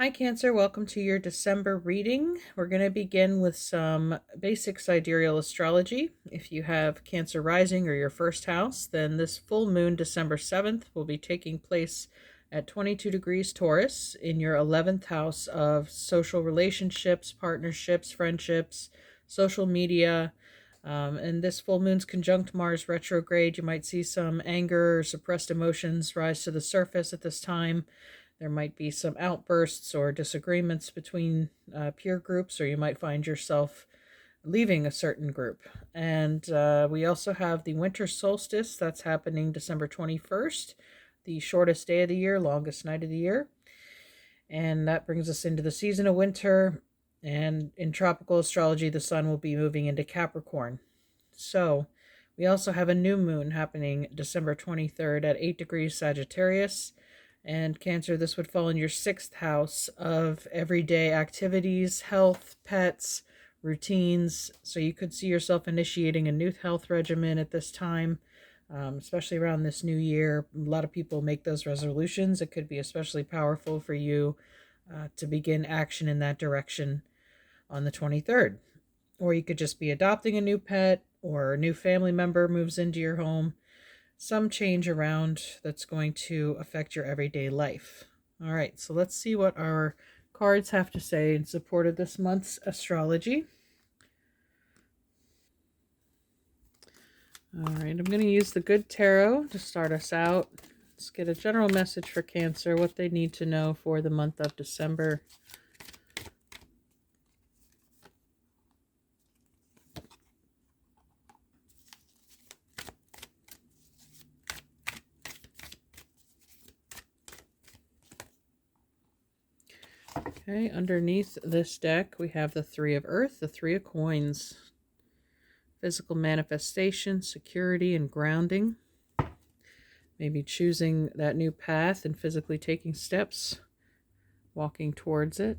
Hi Cancer, welcome to your December reading. We're going to begin with some basic sidereal astrology. If you have Cancer rising or your first house, then this full moon December 7th will be taking place at 22 degrees Taurus in your 11th house of social relationships, partnerships, friendships, social media. And this full moon's conjunct Mars retrograde. You might see some anger or suppressed emotions rise to the surface at this time. There might be some outbursts or disagreements between peer groups, or you might find yourself leaving a certain group. And we also have the winter solstice that's happening December 21st, the shortest day of the year, longest night of the year. And that brings us into the season of winter. And in tropical astrology, the sun will be moving into Capricorn. So we also have a new moon happening December 23rd at 8 degrees Sagittarius. And Cancer, this would fall in your 6th house of everyday activities, health, pets, routines. So you could see yourself initiating a new health regimen at this time, especially around this new year. A lot of people make those resolutions. It could be especially powerful for you to begin action in that direction on the 23rd. Or you could just be adopting a new pet, or a new family member moves into your home. Some change around that's going to affect your everyday life. All right, so let's see what our cards have to say in support of this month's astrology. All right, I'm going to use the Good Tarot to start us out. Let's get a general message for Cancer, what they need to know for the month of December. Okay, underneath this deck, we have the Three of Earth, the Three of Coins. Physical manifestation, security, and grounding. Maybe choosing that new path and physically taking steps, walking towards it.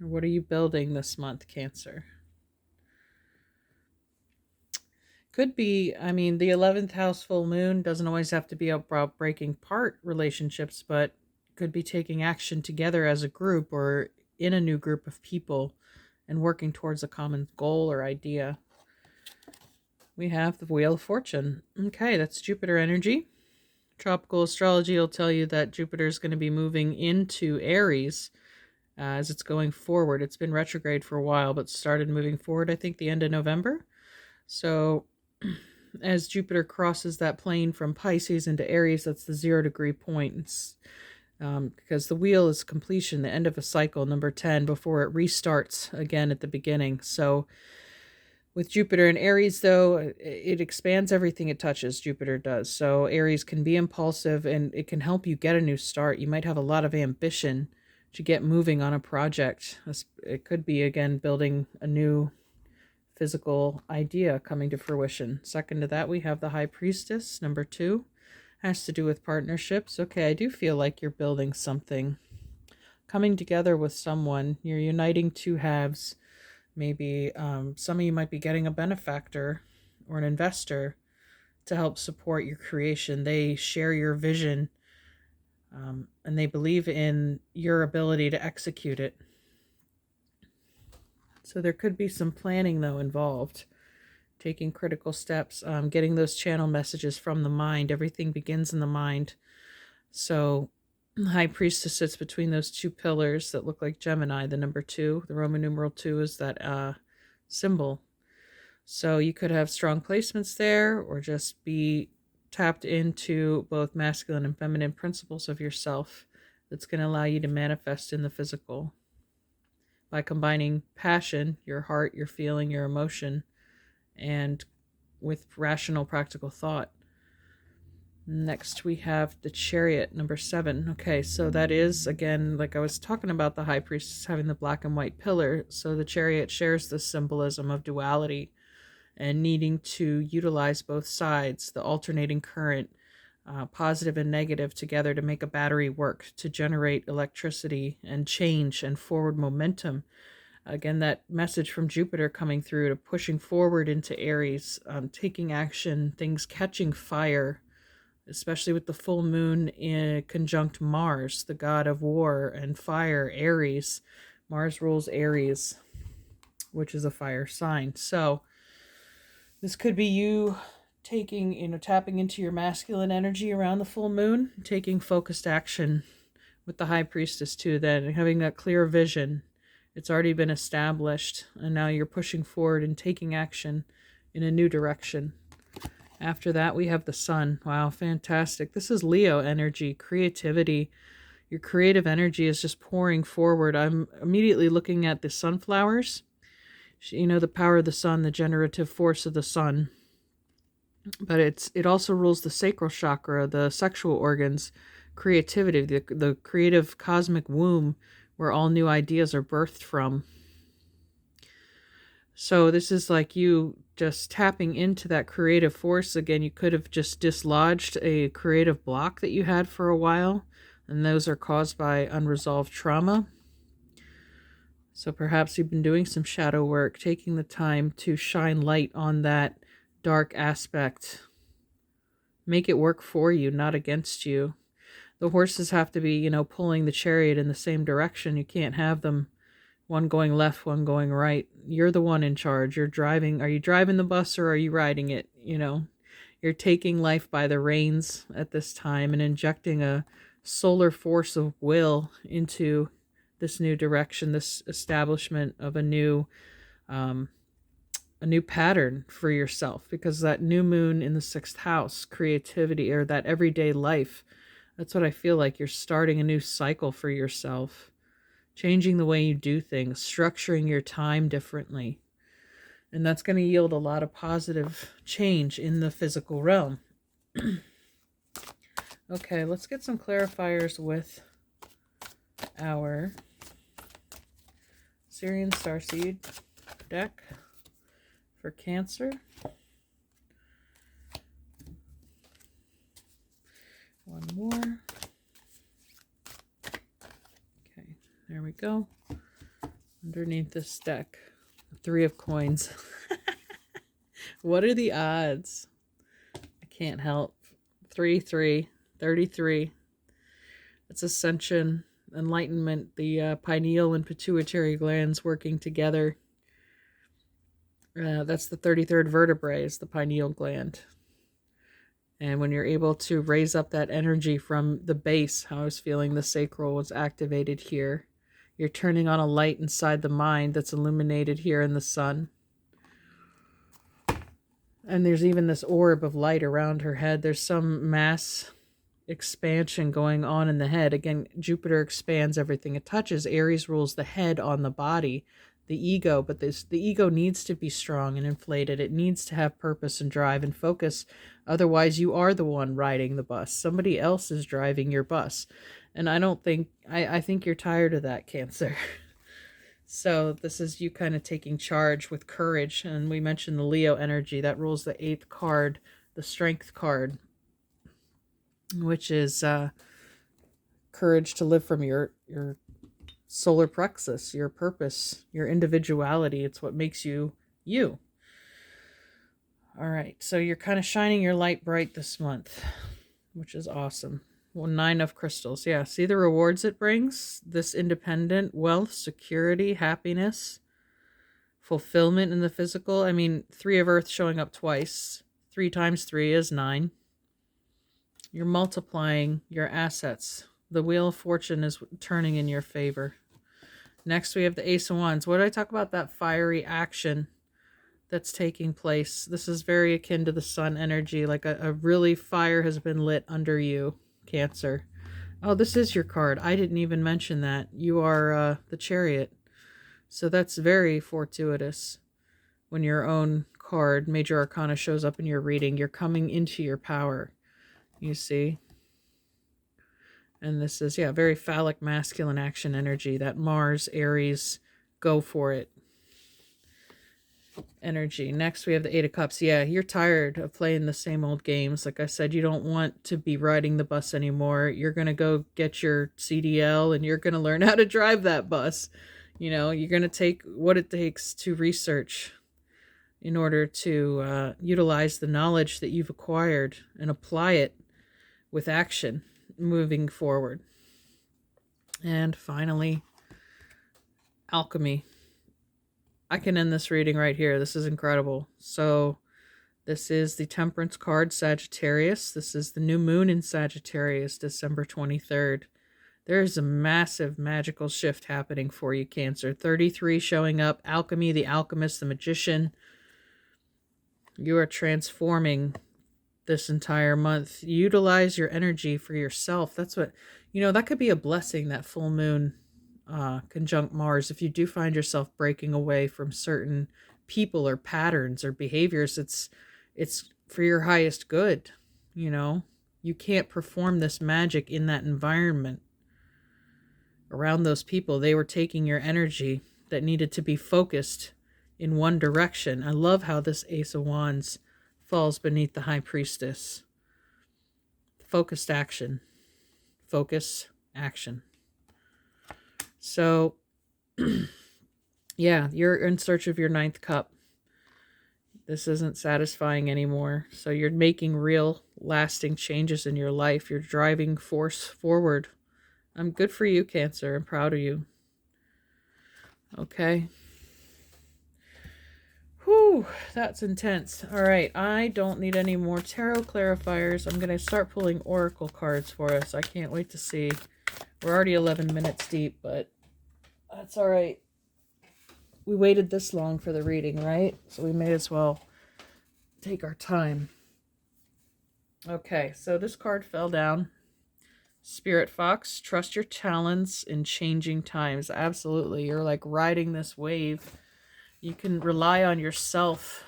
Or what are you building this month, Cancer? Could be, the 11th house full moon doesn't always have to be about breaking apart relationships, but could be taking action together as a group or in a new group of people and working towards a common goal or idea. We have the Wheel of Fortune. Okay, that's Jupiter energy. Tropical astrology will tell you that Jupiter is going to be moving into Aries as it's going forward. It's been retrograde for a while, but started moving forward, I think, the end of November. So as Jupiter crosses that plane from Pisces into Aries, that's the 0-degree point. It's, because the wheel is completion, the end of a cycle, number 10, before it restarts again at the beginning. So with Jupiter in Aries, though, it expands everything it touches, Jupiter does. So Aries can be impulsive, and it can help you get a new start. You might have a lot of ambition to get moving on a project. It could be, again, building a new physical idea coming to fruition. Second to that, we have the High Priestess, number 2. Has to do with partnerships. Okay, I do feel like you're building something. Coming together with someone. You're uniting two halves. Maybe some of you might be getting a benefactor or an investor to help support your creation. They share your vision, and they believe in your ability to execute it. So there could be some planning, though, involved. Taking critical steps, getting those channel messages from the mind. Everything begins in the mind. So the High Priestess sits between those two pillars that look like Gemini, the number 2. The Roman numeral 2 is that symbol. So you could have strong placements there, or just be tapped into both masculine and feminine principles of yourself that's going to allow you to manifest in the physical by combining passion, your heart, your feeling, your emotion, and with rational, practical thought. Next, we have the Chariot, number 7. Okay, so that is, again, like I was talking about the High Priestess having the black and white pillar. So the Chariot shares the symbolism of duality and needing to utilize both sides, the alternating current, positive and negative, together to make a battery work, to generate electricity and change and forward momentum. Again, that message from Jupiter coming through to pushing forward into Aries, taking action, things catching fire, especially with the full moon in conjunct Mars, the god of war and fire, Aries. Mars rules Aries, which is a fire sign. So this could be you taking, tapping into your masculine energy around the full moon, taking focused action with the high priestess too, then having that clear vision. It's already been established, and now you're pushing forward and taking action in a new direction. After that, we have the sun. Wow, fantastic. This is Leo energy, creativity. Your creative energy is just pouring forward. I'm immediately looking at the sunflowers. The power of the sun, the generative force of the sun. But it also rules the sacral chakra, the sexual organs, creativity, the creative cosmic womb where all new ideas are birthed from. So this is like you just tapping into that creative force again. You could have just dislodged a creative block that you had for a while, and those are caused by unresolved trauma. So perhaps you've been doing some shadow work, taking the time to shine light on that dark aspect. Make it work for you, not against you. The horses have to be, pulling the chariot in the same direction. You can't have them one going left, one going right. You're the one in charge. You're driving. Are you driving the bus or are you riding it? You're taking life by the reins at this time and injecting a solar force of will into this new direction, this establishment of a new pattern for yourself, because that new moon in the 6th house, creativity, or that everyday life, that's what I feel like. You're starting a new cycle for yourself, changing the way you do things, structuring your time differently. And that's going to yield a lot of positive change in the physical realm. Okay, let's get some clarifiers with our Syrian Starseed deck for Cancer. One more. Okay, there we go. Underneath this deck, 3 of coins. What are the odds? I can't help. 3, 3, 33. It's ascension, enlightenment, the pineal and pituitary glands working together. That's the 33rd vertebrae, is the pineal gland. And when you're able to raise up that energy from the base, how I was feeling the sacral was activated here. You're turning on a light inside the mind that's illuminated here in the sun. And there's even this orb of light around her head. There's some mass expansion going on in the head. Again, Jupiter expands everything it touches. Aries rules the head on the body, the ego, but the ego needs to be strong and inflated. It needs to have purpose and drive and focus. Otherwise, you are the one riding the bus. Somebody else is driving your bus. And I think you're tired of that, Cancer. So this is you kind of taking charge with courage. And we mentioned the Leo energy that rules the 8th card, the Strength card, which is courage to live from your solar plexus, your purpose, your individuality. It's what makes you you. All right, so you're kind of shining your light bright this month, which is awesome. Well, 9 of crystals. Yeah, see the rewards it brings? This independent, wealth, security, happiness, fulfillment in the physical. I mean, 3 of earth showing up twice. 3 times 3 is 9. You're multiplying your assets. The wheel of fortune is turning in your favor. Next, we have the Ace of Wands. What did I talk about? That fiery action that's taking place. This is very akin to the sun energy. Like a really fire has been lit under you, Cancer. Oh, this is your card. I didn't even mention that. You are the Chariot. So that's very fortuitous. When your own card, Major Arcana, shows up in your reading, you're coming into your power. You see? And this is, yeah, very phallic masculine action energy. That Mars, Aries, go for it energy. Next, we have the 8 of Cups. Yeah, you're tired of playing the same old games. Like I said, you don't want to be riding the bus anymore. You're going to go get your CDL and you're going to learn how to drive that bus. You're going to take what it takes to research in order to utilize the knowledge that you've acquired and apply it with action moving forward. And finally, alchemy. I can end this reading right here. This is incredible. So this is the Temperance card, Sagittarius. This is the new moon in Sagittarius, December 23rd. There's a massive magical shift happening for you, Cancer. 33 showing up. Alchemy, the alchemist, the magician. You are transforming this entire month. Utilize your energy for yourself. That's what, that could be a blessing, that full moon conjunct Mars. If you do find yourself breaking away from certain people or patterns or behaviors, it's for your highest good. You can't perform this magic in that environment around those people. They were taking your energy that needed to be focused in one direction. I love how this Ace of Wands falls beneath the High Priestess. Focused action. Focus, action. So, yeah, you're in search of your 9th cup. This isn't satisfying anymore. So you're making real, lasting changes in your life. You're driving force forward. I'm good for you, Cancer. I'm proud of you. Okay. Whew, that's intense. All right, I don't need any more tarot clarifiers. I'm going to start pulling oracle cards for us. I can't wait to see. We're already 11 minutes deep, but that's all right. We waited this long for the reading, right? So we may as well take our time. Okay, so this card fell down. Spirit Fox, trust your talents in changing times. Absolutely. You're like riding this wave. You can rely on yourself.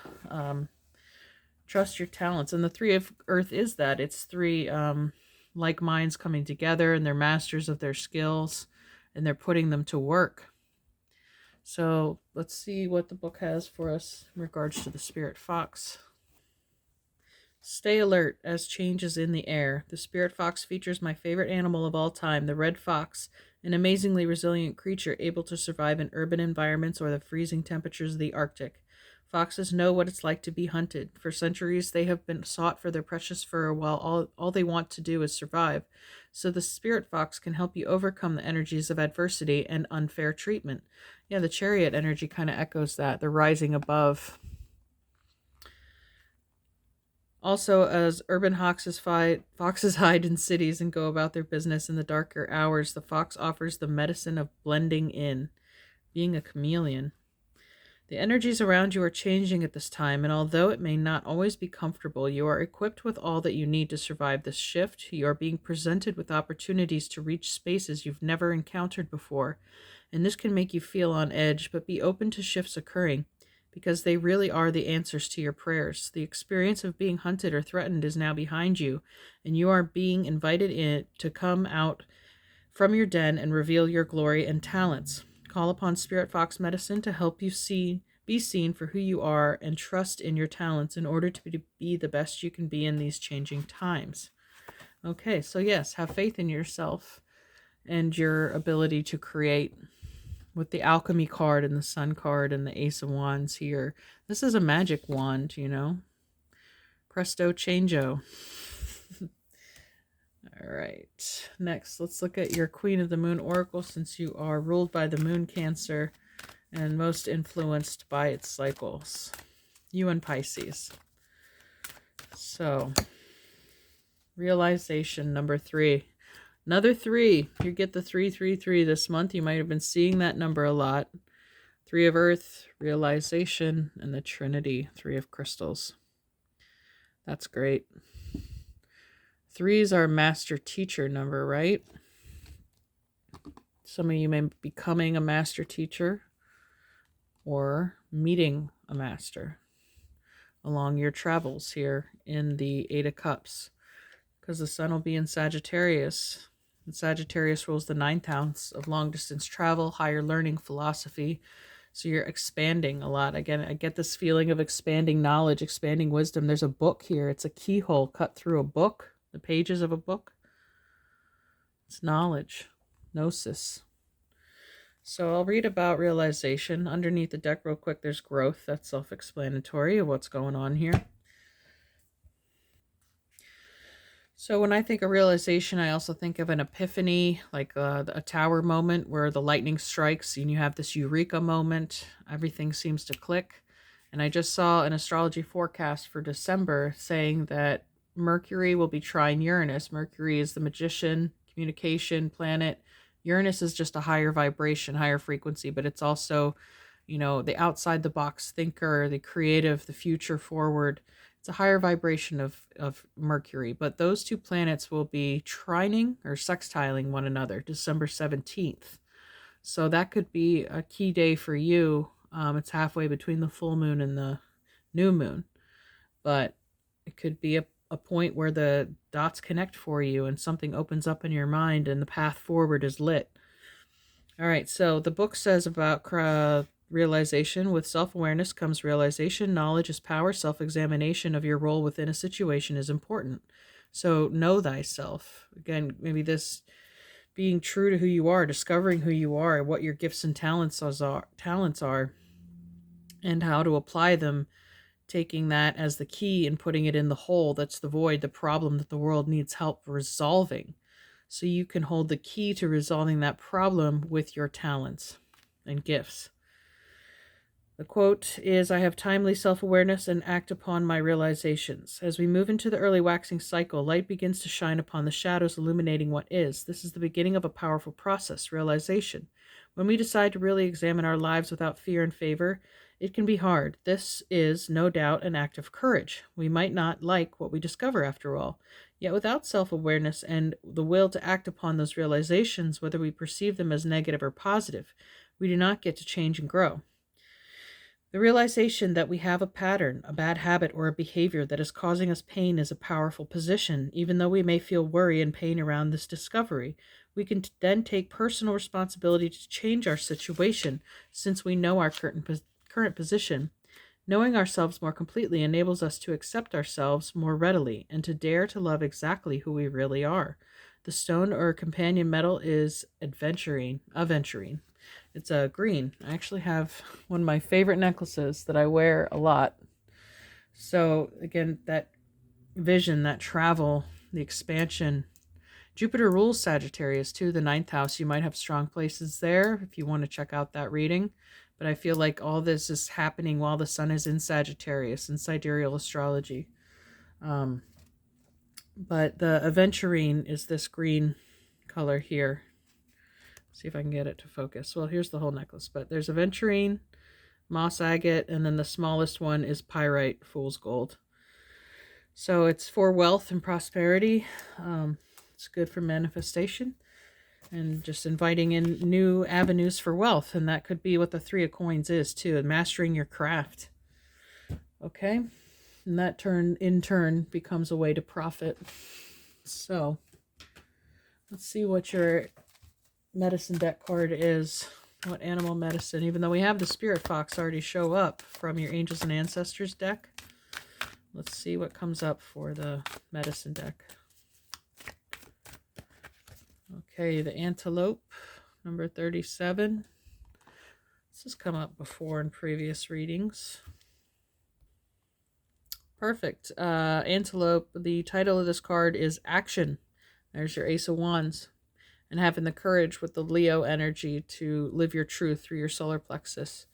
Trust your talents. And the Three of Earth is that. It's three like minds coming together, and they're masters of their skills, and they're putting them to work. So let's see what the book has for us in regards to the Spirit Fox. Stay alert as changes in the air. The Spirit Fox features my favorite animal of all time, the red fox, an amazingly resilient creature able to survive in urban environments or the freezing temperatures of the Arctic. Foxes know what it's like to be hunted. For centuries, they have been sought for their precious fur, while all they want to do is survive. So the Spirit Fox can help you overcome the energies of adversity and unfair treatment. Yeah, the Chariot energy kind of echoes that. They're rising above. Also, as urban foxes hide in cities and go about their business in the darker hours, the fox offers the medicine of blending in, being a chameleon. The energies around you are changing at this time, and although it may not always be comfortable, you are equipped with all that you need to survive this shift. You are being presented with opportunities to reach spaces you've never encountered before, and this can make you feel on edge, but be open to shifts occurring, because they really are the answers to your prayers. The experience of being hunted or threatened is now behind you, and you are being invited in to come out from your den and reveal your glory and talents. Call upon Spirit Fox Medicine to help you be seen for who you are, and trust in your talents in order to be the best you can be in these changing times. Okay, so yes, have faith in yourself and your ability to create. With the Alchemy card and the Sun card and the Ace of Wands here. This is a magic wand, Presto changeo. All right. Next, let's look at your Queen of the Moon Oracle, since you are ruled by the Moon, Cancer, and most influenced by its cycles. You and Pisces. So, realization number 3. Another 3. You get the 333 this month. You might have been seeing that number a lot. 3 of Earth, realization, and the Trinity, 3 of Crystals. That's great. 3 is our master teacher number, right? Some of you may be becoming a master teacher or meeting a master along your travels here in the 8 of Cups, because the sun will be in Sagittarius. And Sagittarius rules the 9th house of long-distance travel, higher learning, philosophy. So you're expanding a lot. Again, I get this feeling of expanding knowledge, expanding wisdom. There's a book here. It's a keyhole cut through a book, the pages of a book. It's knowledge, gnosis. So I'll read about realization. Underneath the deck real quick, there's growth. That's self-explanatory of what's going on here. So when I think of realization, I also think of an epiphany, like a tower moment where the lightning strikes and you have this eureka moment. Everything seems to click. And I just saw an astrology forecast for December saying that Mercury will be trine Uranus. Mercury is the magician, communication planet. Uranus is just a higher vibration, higher frequency, but it's also, the outside the box thinker, the creative, the future forward. It's a higher vibration of Mercury, but those two planets will be trining or sextiling one another December 17th. So that could be a key day for you. It's halfway between the full moon and the new moon, but it could be a point where the dots connect for you and something opens up in your mind and the path forward is lit. All right, so the book says about realization. With self-awareness comes realization. Knowledge is power. Self-examination of your role within a situation is important. So know thyself. Again, maybe this being true to who you are, discovering who you are, what your gifts and talents are, and how to apply them, taking that as the key and putting it in the hole that's the void, the problem that the world needs help resolving. So you can hold the key to resolving that problem with your talents and gifts. The quote is, I have timely self-awareness and act upon my realizations. As we move into the early waxing cycle, light begins to shine upon the shadows, illuminating what is. This is the beginning of a powerful process, realization. When we decide to really examine our lives without fear and favor, it can be hard. This is, no doubt, an act of courage. We might not like what we discover after all. Yet without self-awareness and the will to act upon those realizations, whether we perceive them as negative or positive, we do not get to change and grow. The realization that we have a pattern, a bad habit, or a behavior that is causing us pain is a powerful position. Even though we may feel worry and pain around this discovery, we can then take personal responsibility to change our situation since we know our current position. Knowing ourselves more completely enables us to accept ourselves more readily and to dare to love exactly who we really are. The stone or companion metal is aventurine. It's a green. I actually have one of my favorite necklaces that I wear a lot. So again, that vision, that travel, the expansion. Jupiter rules Sagittarius too, the 9th house. You might have strong places there if you want to check out that reading. But I feel like all this is happening while the sun is in Sagittarius in sidereal astrology. But the aventurine is this green color here. See if I can get it to focus. Well, here's the whole necklace, but there's aventurine, moss agate, and then the smallest one is pyrite, fool's gold. So it's for wealth and prosperity. It's good for manifestation and just inviting in new avenues for wealth. And that could be what the 3 of coins is too, and mastering your craft. Okay. And that in turn becomes a way to profit. So let's see what your medicine deck card is. What animal medicine, even though we have the spirit fox already show up from your angels and ancestors deck. Let's see what comes up for the medicine deck. Okay, the antelope, number 37. This has come up before in previous readings. Perfect. Antelope, the title of this card is Action. There's your Ace of Wands. And having the courage with the Leo energy to live your truth through your solar plexus.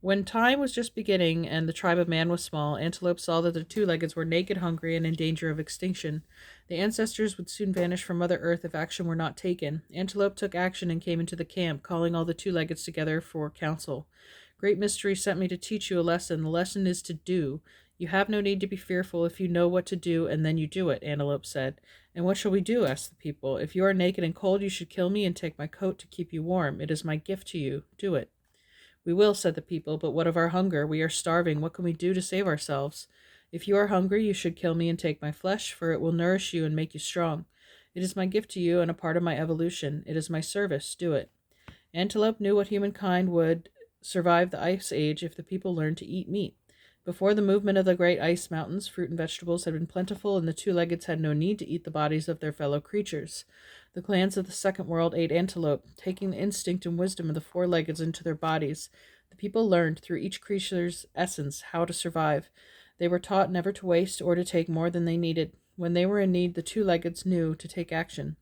When time was just beginning and the tribe of man was small, Antelope saw that the two-leggeds were naked, hungry, and in danger of extinction. The ancestors would soon vanish from Mother Earth if action were not taken. Antelope took action and came into the camp, calling all the two-leggeds together for council. Great Mystery sent me to teach you a lesson. The lesson is to do. You have no need to be fearful if you know what to do, and then you do it, Antelope said. And what shall we do? Asked the people. If you are naked and cold, you should kill me and take my coat to keep you warm. It is my gift to you. Do it. We will, said the people, but what of our hunger? We are starving. What can we do to save ourselves? If you are hungry, you should kill me and take my flesh, for it will nourish you and make you strong. It is my gift to you and a part of my evolution. It is my service. Do it. Antelope knew what humankind would survive the ice age if the people learned to eat meat. Before the movement of the great ice mountains, fruit and vegetables had been plentiful, and the two-leggeds had no need to eat the bodies of their fellow creatures. The clans of the second world ate antelope, taking the instinct and wisdom of the four-leggeds into their bodies. The people learned, through each creature's essence, how to survive. They were taught never to waste or to take more than they needed. When they were in need, the two-leggeds knew to take action.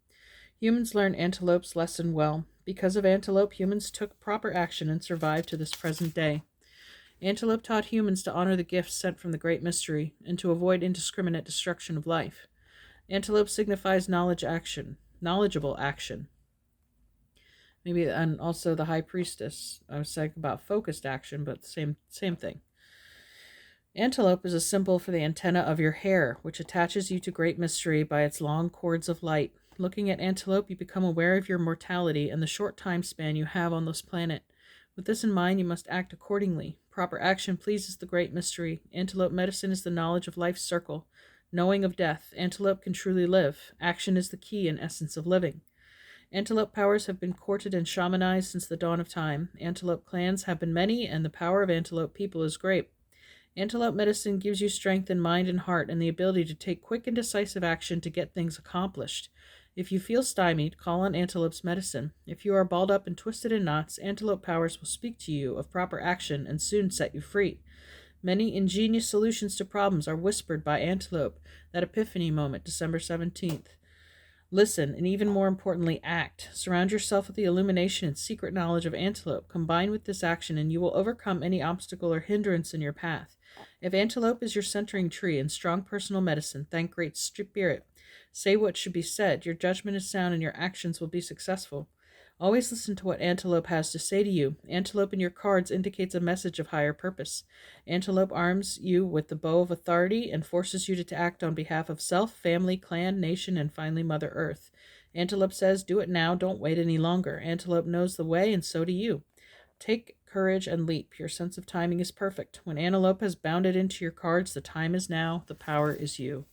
Humans learn Antelope's lesson well. Because of Antelope, humans took proper action and survived to this present day. Antelope taught humans to honor the gifts sent from the Great Mystery and to avoid indiscriminate destruction of life. Antelope signifies knowledgeable action. Maybe, and also the High Priestess. I was saying about focused action, but same thing. Antelope is a symbol for the antenna of your hair, which attaches you to Great Mystery by its long cords of light. Looking at Antelope, you become aware of your mortality and the short time span you have on this planet. With this in mind, you must act accordingly. Proper action pleases the Great Mystery. Antelope medicine is the knowledge of life's circle. Knowing of death, Antelope can truly live. Action is the key and essence of living. Antelope powers have been courted and shamanized since the dawn of time. Antelope clans have been many, and the power of Antelope people is great. Antelope medicine gives you strength in mind and heart and the ability to take quick and decisive action to get things accomplished. If you feel stymied, call on Antelope's medicine. If you are balled up and twisted in knots, Antelope powers will speak to you of proper action and soon set you free. Many ingenious solutions to problems are whispered by Antelope. That epiphany moment, December 17th. Listen, and even more importantly, act. Surround yourself with the illumination and secret knowledge of Antelope. Combine with this action, and you will overcome any obstacle or hindrance in your path. If Antelope is your centering tree and strong personal medicine, thank Great Spirit. Say what should be said. Your judgment is sound, and your actions will be successful. Always listen to what Antelope has to say to you. Antelope in your cards indicates a message of higher purpose. Antelope arms you with the bow of authority and forces you to act on behalf of self, family, clan, nation, and finally Mother Earth. Antelope says, do it now, don't wait any longer. Antelope knows the way, and so do you. Take courage and leap. Your sense of timing is perfect. When Antelope has bounded into your cards, the time is now, the power is you.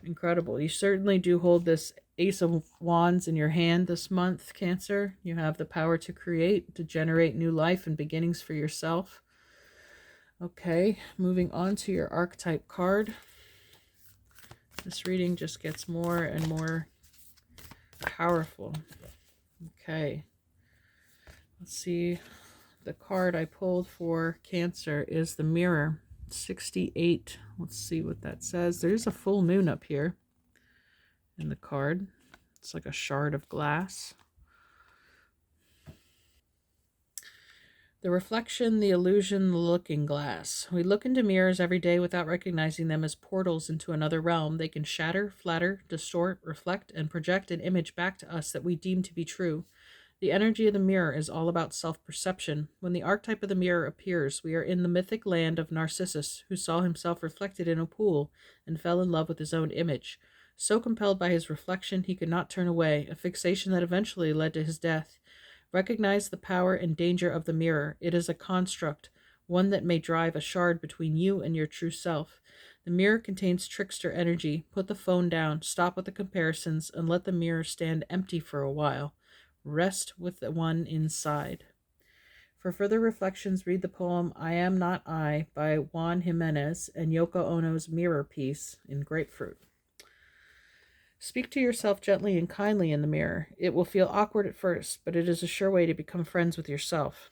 Incredible. You certainly do hold this Ace of Wands in your hand this month, Cancer. You have the power to create, to generate new life and beginnings for yourself. Okay, moving on to your archetype card. This reading just gets more and more powerful. Okay, let's see. The card I pulled for Cancer is the Mirror. 68. Let's see what that says. There's a full moon up here in the card. It's like a shard of glass. The reflection, the illusion, the looking glass. We look into mirrors every day without recognizing them as portals into another realm. They can shatter, flatter, distort, reflect, and project an image back to us that we deem to be true. The energy of the mirror is all about self-perception. When the archetype of the mirror appears, we are in the mythic land of Narcissus, who saw himself reflected in a pool and fell in love with his own image. So compelled by his reflection, he could not turn away, a fixation that eventually led to his death. Recognize the power and danger of the mirror. It is a construct, one that may drive a shard between you and your true self. The mirror contains trickster energy. Put the phone down, stop with the comparisons, and let the mirror stand empty for a while. Rest with the one inside. For further reflections, read the poem I Am Not I by Juan Jimenez and Yoko Ono's Mirror piece in Grapefruit. Speak to yourself gently and kindly in the mirror. It will feel awkward at first, but it is a sure way to become friends with yourself.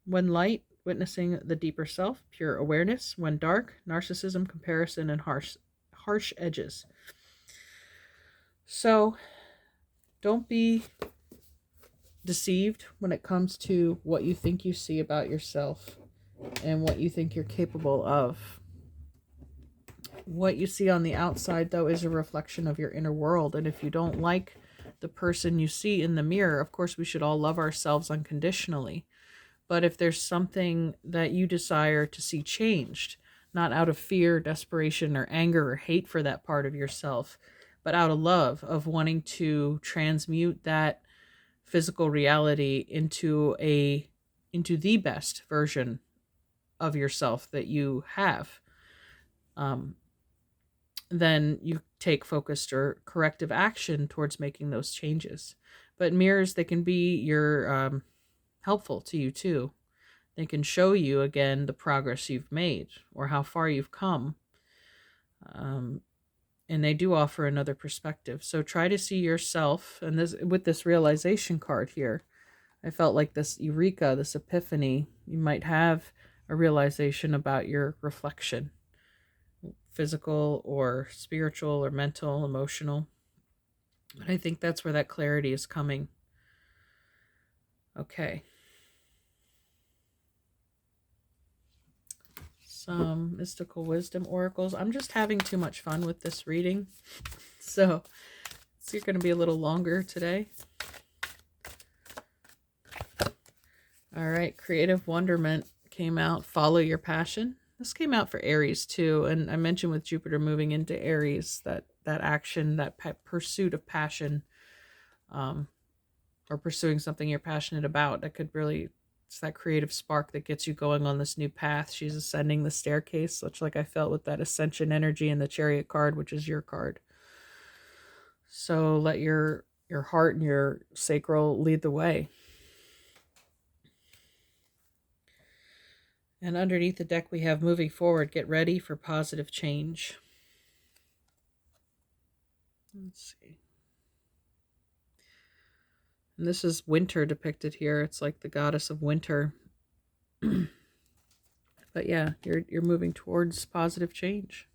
When light, witnessing the deeper self, pure awareness. When dark, narcissism, comparison, and harsh edges. So, don't be deceived when it comes to what you think you see about yourself and what you think you're capable of. What you see on the outside, though, is a reflection of your inner world. And if you don't like the person you see in the mirror, of course, we should all love ourselves unconditionally. But if there's something that you desire to see changed, not out of fear, desperation, or anger or hate for that part of yourself, but out of love, of wanting to transmute that physical reality into the best version of yourself that you have, then you take focused or corrective action towards making those changes. But mirrors, they can be helpful to you too. They can show you again the progress you've made or how far you've come. And they do offer another perspective. So try to see yourself, and this with this realization card here, I felt like this eureka, this epiphany. You might have a realization about your reflection, physical or spiritual or mental, emotional. But I think that's where that clarity is coming. Okay. Some mystical wisdom oracles. I'm just having too much fun with this reading. So it's going to be a little longer today. All right. Creative Wonderment came out. Follow your passion. This came out for Aries too. And I mentioned with Jupiter moving into Aries, that action, that pursuit of passion, or pursuing something you're passionate about, that could really, it's that creative spark that gets you going on this new path. She's ascending the staircase, much like I felt with that ascension energy in the Chariot card, which is your card. So let your heart and your sacral lead the way. And underneath the deck we have moving forward, get ready for positive change. Let's see. And this is winter depicted here. It's like the goddess of winter. But yeah, you're moving towards positive change.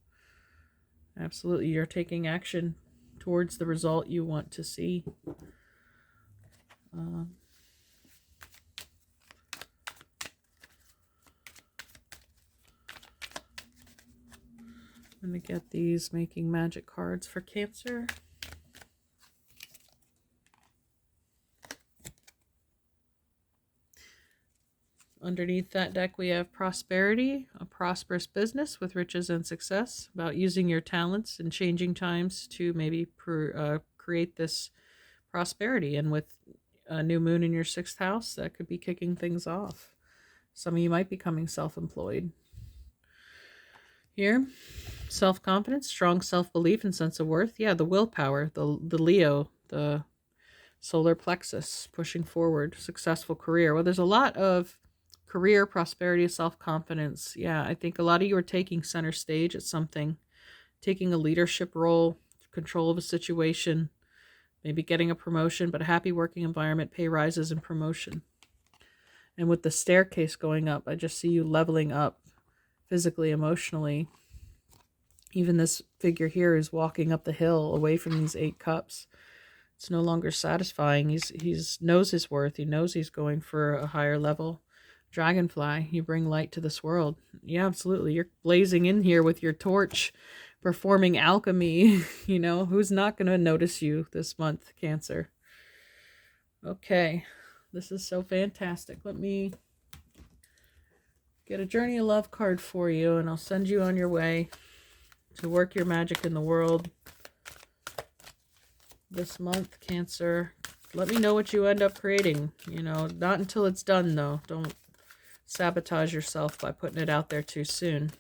Absolutely, you're taking action towards the result you want to see. I'm going to get these Making Magic cards for Cancer. Underneath that deck, we have prosperity, a prosperous business with riches and success, about using your talents in changing times to maybe create this prosperity. And with a new moon in your 6th house, that could be kicking things off. Some of you might be becoming self-employed. Here, self-confidence, strong self-belief and sense of worth. Yeah, the willpower, the Leo, the solar plexus, pushing forward, successful career. Well, there's a lot of career, prosperity, self-confidence. Yeah, I think a lot of you are taking center stage at something, taking a leadership role, control of a situation, maybe getting a promotion, but a happy working environment, pay rises and promotion. And with the staircase going up, I just see you leveling up physically, emotionally. Even this figure here is walking up the hill away from these 8 cups. It's no longer satisfying. He's knows his worth. He knows he's going for a higher level. Dragonfly, you bring light to this world. Yeah, absolutely. You're blazing in here with your torch, performing alchemy. You know, who's not going to notice you this month, Cancer? Okay, this is so fantastic. Let me get a Journey of Love card for you, and I'll send you on your way to work your magic in the world this month, Cancer. Let me know what you end up creating. You know, not until it's done, though. Don't sabotage yourself by putting it out there too soon.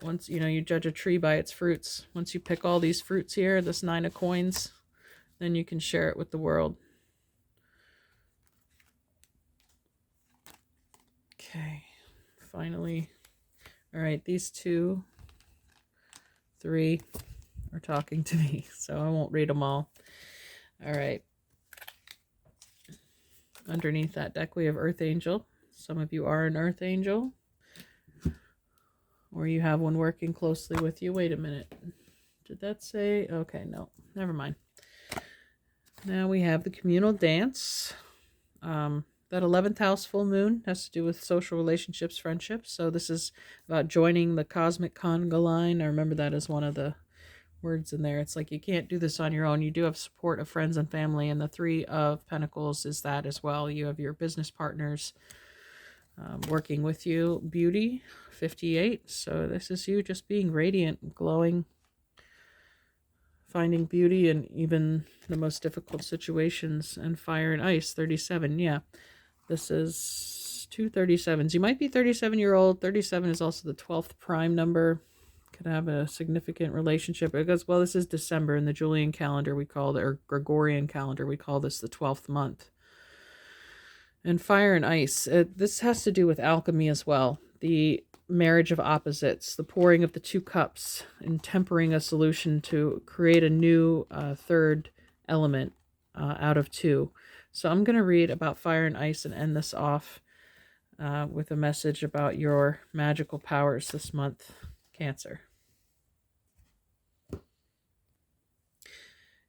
Once, you know, you judge a tree by its fruits. Once you pick all these fruits here, this 9 of coins, then you can share it with the world. Okay, finally. All right, these 2, 3 are talking to me, so I won't read them all. All right. Underneath that deck, we have Earth Angel. Some of you are an Earth Angel, or you have one working closely with you. Wait a minute. Did that say? Okay, no, never mind. Now we have the communal dance. That 11th house full moon has to do with social relationships, friendships. So this is about joining the cosmic conga line. I remember that as one of the words in there. It's like you can't do this on your own. You do have support of friends and family, and the 3 of Pentacles is that as well. You have your business partners working with you. Beauty, 58. So this is you just being radiant, glowing, finding beauty in even the most difficult situations. And Fire and Ice, 37. Yeah, this is 2 37s. You might be 37-year-old. 37 is also the 12th prime number. Could have a significant relationship because, well, this is December in the Julian calendar. We call it, or Gregorian calendar, we call this the 12th month. And Fire and Ice, this has to do with alchemy as well. The marriage of opposites, the pouring of the 2 cups and tempering a solution to create a new 3rd element out of 2. So I'm going to read about Fire and Ice and end this off. with a message about your magical powers this month, Cancer.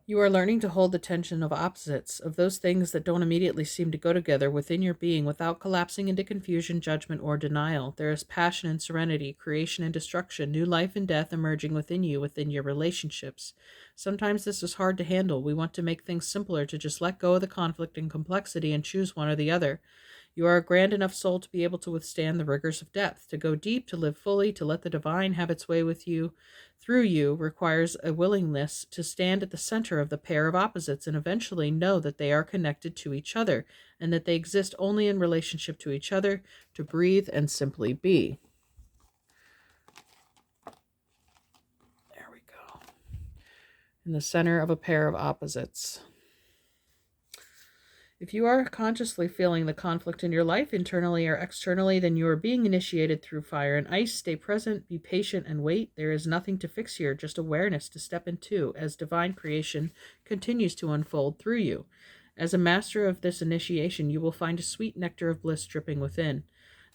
You are learning to hold the tension of opposites, of those things that don't immediately seem to go together within your being without collapsing into confusion, judgment, or denial. There is passion and serenity, creation and destruction, new life and death emerging within you, within your relationships. Sometimes this is hard to handle. We want to make things simpler, to just let go of the conflict and complexity and choose one or the other. You are a grand enough soul to be able to withstand the rigors of depth, to go deep, to live fully, to let the divine have its way with you. Through you requires a willingness to stand at the center of the pair of opposites and eventually know that they are connected to each other and that they exist only in relationship to each other, to breathe and simply be. There we go. In the center of a pair of opposites. If you are consciously feeling the conflict in your life, internally or externally, then you are being initiated through fire and ice. Stay present, be patient, and wait. There is nothing to fix here, just awareness to step into as divine creation continues to unfold through you. As a master of this initiation, you will find a sweet nectar of bliss dripping within.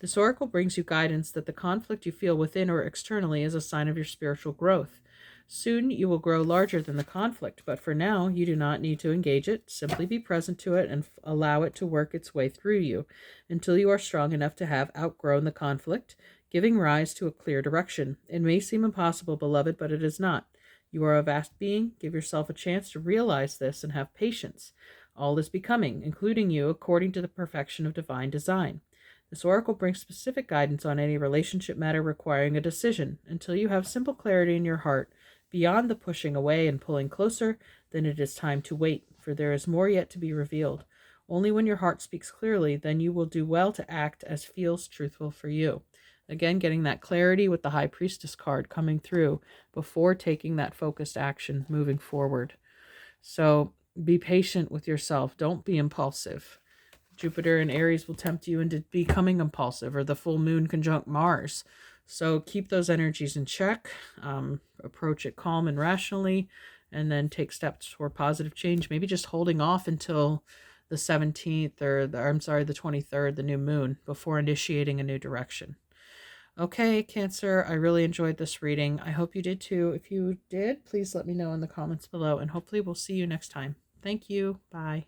This oracle brings you guidance that the conflict you feel within or externally is a sign of your spiritual growth. Soon you will grow larger than the conflict, but for now you do not need to engage it. Simply be present to it and allow it to work its way through you until you are strong enough to have outgrown the conflict, giving rise to a clear direction. It may seem impossible, beloved, but it is not. You are a vast being. Give yourself a chance to realize this and have patience. All is becoming, including you, according to the perfection of divine design. This oracle brings specific guidance on any relationship matter requiring a decision. Until you have simple clarity in your heart, beyond the pushing away and pulling closer, then it is time to wait, for there is more yet to be revealed. Only when your heart speaks clearly, then you will do well to act as feels truthful for you. Again, getting that clarity with the High Priestess card coming through before taking that focused action moving forward. So be patient with yourself. Don't be impulsive. Jupiter and Aries will tempt you into becoming impulsive, or the full moon conjunct Mars. So keep those energies in check, approach it calm and rationally, and then take steps toward positive change. Maybe just holding off until the 17th or the 23rd, the new moon, before initiating a new direction. Okay, Cancer, I really enjoyed this reading. I hope you did too. If you did, please let me know in the comments below, and hopefully we'll see you next time. Thank you. Bye.